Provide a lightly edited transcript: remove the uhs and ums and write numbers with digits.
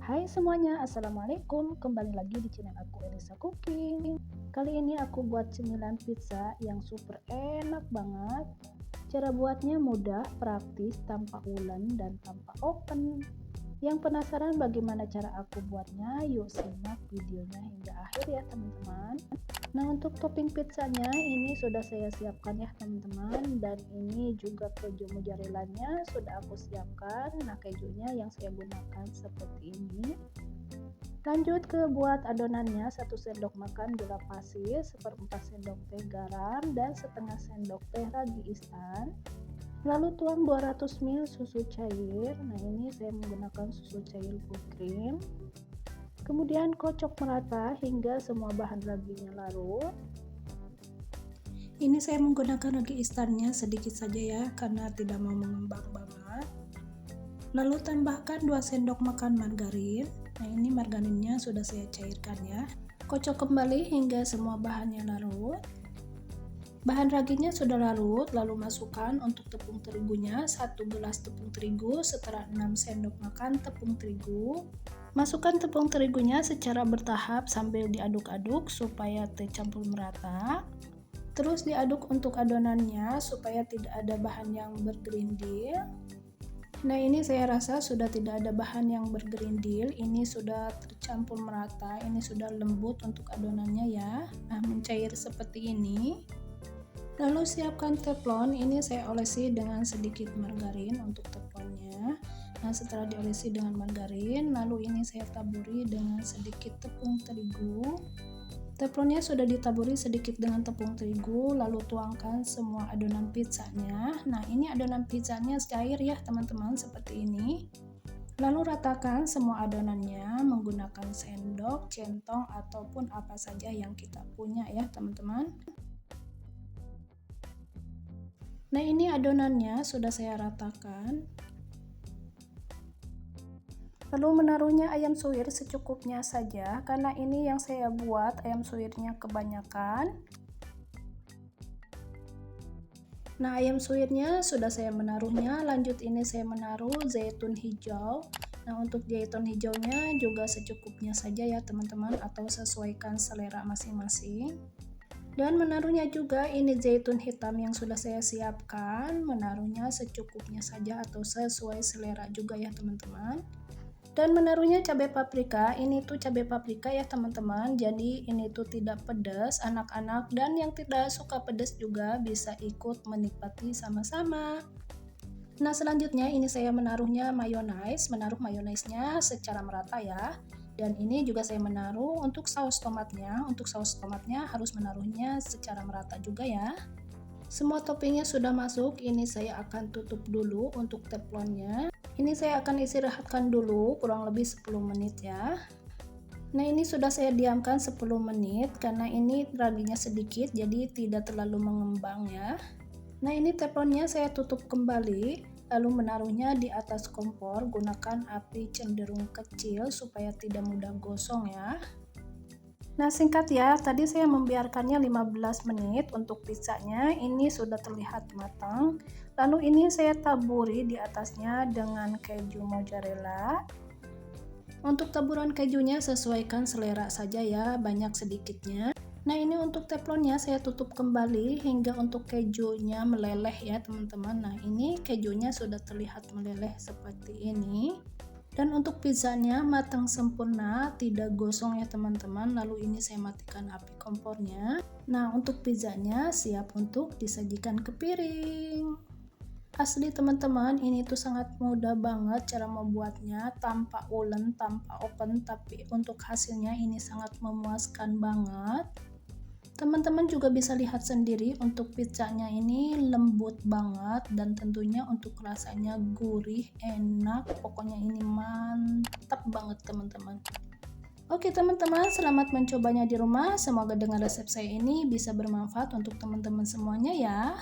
Hai semuanya, Assalamualaikum. Kembali lagi di channel aku, Elisa Cooking. Kali ini aku buat cemilan pizza yang super enak banget. Cara buatnya mudah, praktis, tanpa ulen dan tanpa oven. Yang penasaran bagaimana cara aku buatnya? Yuk simak videonya hingga akhir ya teman-teman. Nah, untuk topping pizzanya ini sudah saya siapkan ya teman-teman, dan ini juga keju mozzarellanya sudah aku siapkan. Nah, kejunya yang saya gunakan seperti ini. Lanjut ke buat adonannya, 1 sendok makan gula pasir, 1/4 sendok teh garam, dan setengah sendok teh ragi instan. Lalu tuang 200 ml susu cair. Nah, ini saya menggunakan susu cair full cream. Kemudian kocok merata hingga semua bahan raginya larut. Ini saya menggunakan ragi instannya sedikit saja ya, karena tidak mau mengembang banget. Lalu tambahkan 2 sendok makan margarin. Nah, ini margarinnya sudah saya cairkan ya. Kocok kembali hingga semua bahannya larut. Bahan raginya sudah larut, lalu masukkan untuk tepung terigunya 1 gelas tepung terigu setara 6 sendok makan tepung terigu. Masukkan tepung terigunya secara bertahap sambil diaduk-aduk supaya tercampur merata. Terus diaduk untuk adonannya supaya tidak ada bahan yang bergerindil. Nah, ini saya rasa sudah tidak ada bahan yang bergerindil, ini sudah tercampur merata, ini sudah lembut untuk adonannya ya. Nah, mencair seperti ini. Lalu siapkan teflon, ini saya olesi dengan sedikit margarin untuk teflonnya. Nah, setelah diolesi dengan margarin, lalu ini saya taburi dengan sedikit tepung terigu. Teflonnya sudah ditaburi sedikit dengan tepung terigu, lalu tuangkan semua adonan pizzanya. Nah, ini adonan pizzanya cair ya teman-teman, seperti ini. Lalu ratakan semua adonannya menggunakan sendok, centong, ataupun apa saja yang kita punya ya teman-teman. Nah, ini adonannya sudah saya ratakan. Lalu menaruhnya ayam suwir secukupnya saja, karena ini yang saya buat ayam suwirnya kebanyakan. Nah, ayam suwirnya sudah saya menaruhnya. Lanjut ini saya menaruh zaitun hijau. Nah, untuk zaitun hijaunya juga secukupnya saja ya teman-teman, atau sesuaikan selera masing-masing. Dan menaruhnya juga ini zaitun hitam yang sudah saya siapkan, menaruhnya secukupnya saja atau sesuai selera juga ya teman-teman. Dan menaruhnya cabai paprika, ini tuh cabai paprika ya teman-teman, jadi ini tuh tidak pedas, anak-anak dan yang tidak suka pedas juga bisa ikut menikmati sama-sama. Nah, selanjutnya ini saya menaruhnya mayonaise, menaruh mayonaise-nya secara merata ya. Dan ini juga saya menaruh untuk saus tomatnya. Untuk saus tomatnya harus menaruhnya secara merata juga ya. Semua toppingnya sudah masuk, ini saya akan tutup dulu untuk teflonnya. Ini saya akan istirahatkan dulu kurang lebih 10 menit ya. Nah, ini sudah saya diamkan 10 menit karena ini raginya sedikit jadi tidak terlalu mengembang ya. Nah, ini teflonnya saya tutup kembali, lalu menaruhnya di atas kompor, gunakan api cenderung kecil supaya tidak mudah gosong ya. Nah, singkat ya, tadi saya membiarkannya 15 menit untuk pizzanya, ini sudah terlihat matang. Lalu ini saya taburi di atasnya dengan keju mozzarella. Untuk taburan kejunya sesuaikan selera saja ya, banyak sedikitnya. Nah, ini untuk teflonnya saya tutup kembali hingga untuk kejunya meleleh ya teman-teman. Nah, ini kejunya sudah terlihat meleleh seperti ini. Dan untuk pizzanya matang sempurna, tidak gosong ya teman-teman. Lalu ini saya matikan api kompornya. Nah, untuk pizzanya siap untuk disajikan ke piring. Asli teman-teman, ini tuh sangat mudah banget cara membuatnya, tanpa ulen, tanpa oven, tapi untuk hasilnya ini sangat memuaskan banget. Teman-teman juga bisa lihat sendiri untuk pizzanya ini lembut banget dan tentunya untuk rasanya gurih, enak, pokoknya ini mantap banget teman-teman. Oke teman-teman, selamat mencobanya di rumah. Semoga dengan resep saya ini bisa bermanfaat untuk teman-teman semuanya ya.